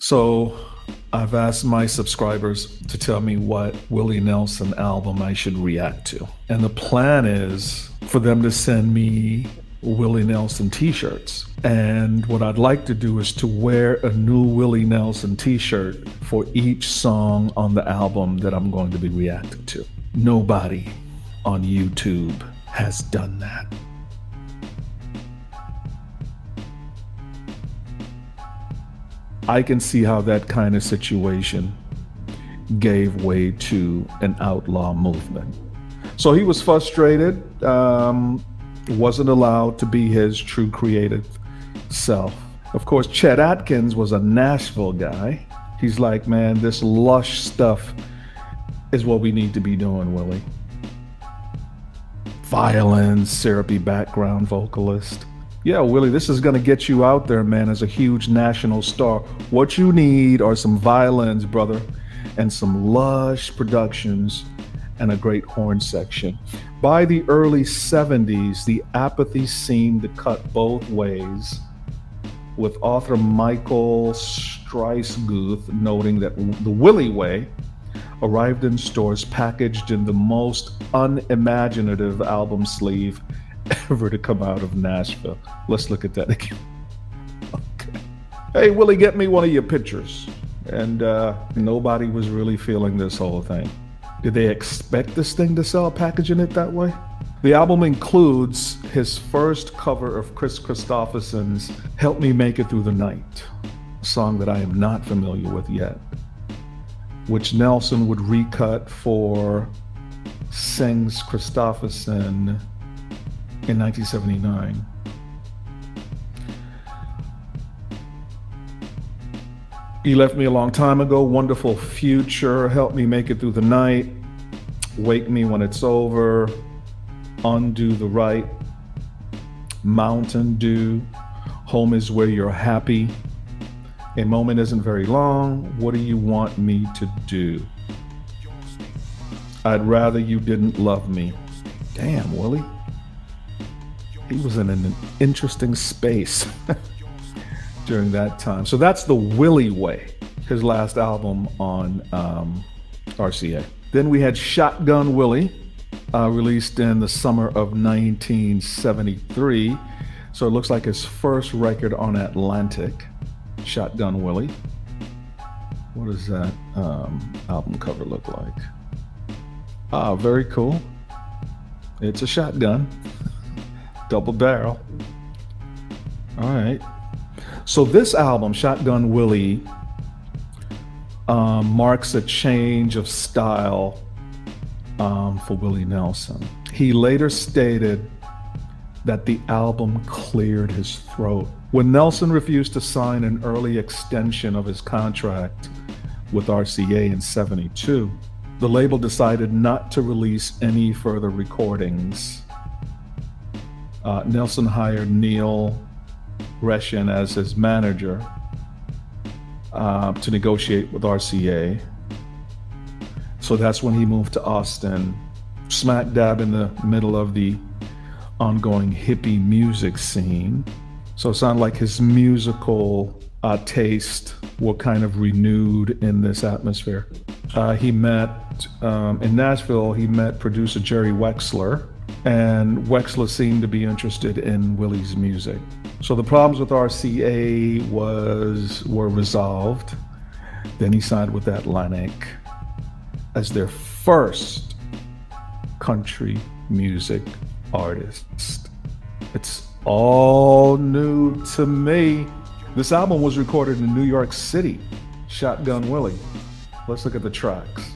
So I've asked my subscribers to tell me what Willie Nelson album I should react to. And the plan is for them to send me Willie Nelson t-shirts. And what I'd like to do is to wear a new Willie Nelson t-shirt for each song on the album that I'm going to be reacting to. Nobody on YouTube has done that. I can see how that kind of situation gave way to an outlaw movement. So he was frustrated, wasn't allowed to be his true creative self. Of course, Chet Atkins was a Nashville guy. He's like, man, this lush stuff is what we need to be doing, Willie. Violin, syrupy background vocalist. Yeah, Willie, this is gonna get you out there, man, as a huge national star. What you need are some violins, brother, and some lush productions and a great horn section. By the early 70s, the apathy seemed to cut both ways, with author Michael Streisguth noting that the Willy Way arrived in stores packaged in the most unimaginative album sleeve ever to come out of Nashville. Let's look at that again. Okay. Hey, Willie, get me one of your pictures. And nobody was really feeling this whole thing. Did they expect this thing to sell packaging it that way? The album includes his first cover of Chris Christopherson's Help Me Make It Through the Night, a song that I am not familiar with yet, which Nelson would recut for Sings Christopherson in 1979. You Left Me a Long Time Ago, Wonderful Future, Help Me Make It Through the Night, Wake Me When It's Over, Undo the Right, Mountain Dew, Home Is Where You're Happy, A Moment Isn't Very Long, What Do You Want Me to Do? I'd Rather You Didn't Love Me. Damn, Willie. He was in an interesting space during that time. So that's the Willy Way, his last album on RCA. Then we had Shotgun Willie, released in the summer of 1973. So it looks like his first record on Atlantic, Shotgun Willie. What does that album cover look like? Ah, very cool. It's a shotgun. Double barrel. All right. So this album, Shotgun Willie, marks a change of style for Willie Nelson. He later stated that the album cleared his throat. When Nelson refused to sign an early extension of his contract with RCA in '72, the label decided not to release any further recordings. Nelson hired Neil Reshin as his manager to negotiate with RCA. So that's when he moved to Austin, smack dab in the middle of the ongoing hippie music scene. So it sounded like his musical taste were kind of renewed in this atmosphere. He met, in Nashville, he met producer Jerry Wexler, and Wexler seemed to be interested in Willie's music. So the problems with RCA were resolved. Then he signed with Atlantic as their first country music artist. It's all new to me. This album was recorded in New York City, Shotgun Willie. Let's look at the tracks.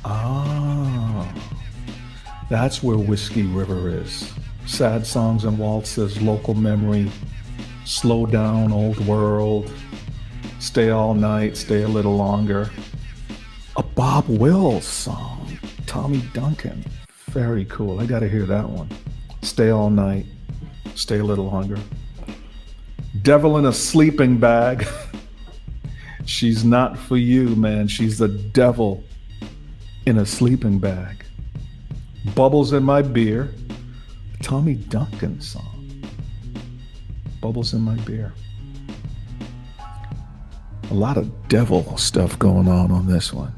Ah, that's where Whiskey River is. Sad Songs and Waltzes, Local Memory, Slow Down, Old World, Stay All Night, Stay a Little Longer. A Bob Wills song, Tommy Duncan. Very cool, I gotta hear that one. Stay All Night, Stay a Little Longer. Devil in a Sleeping Bag. She's not for you, man. She's the devil in a sleeping bag. Bubbles in My Beer, Tommy Duncan song. Bubbles in my beer. A lot of devil stuff going on this one.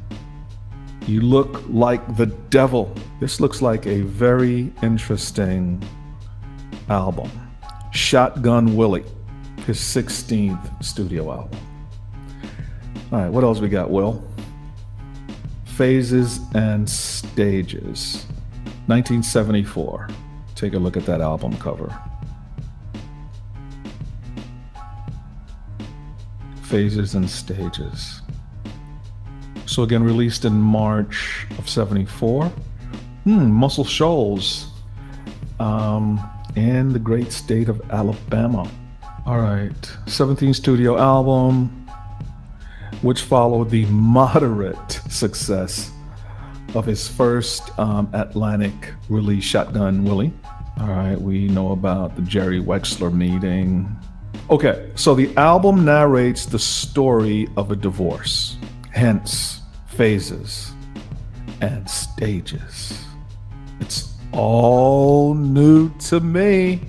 You look like the devil. This looks like a very interesting album. Shotgun Willie, his 16th studio album. All right, what else we got, Will? Phases and Stages, 1974. Take a look at that album cover. Phases and Stages. So again, released in March of 74. Muscle Shoals in the great state of Alabama. All right, 17th studio album, which followed the moderate success of his first Atlantic release, Shotgun Willie. All right, we know about the Jerry Wexler meeting. Okay, so the album narrates the story of a divorce, hence Phases and Stages. It's all new to me.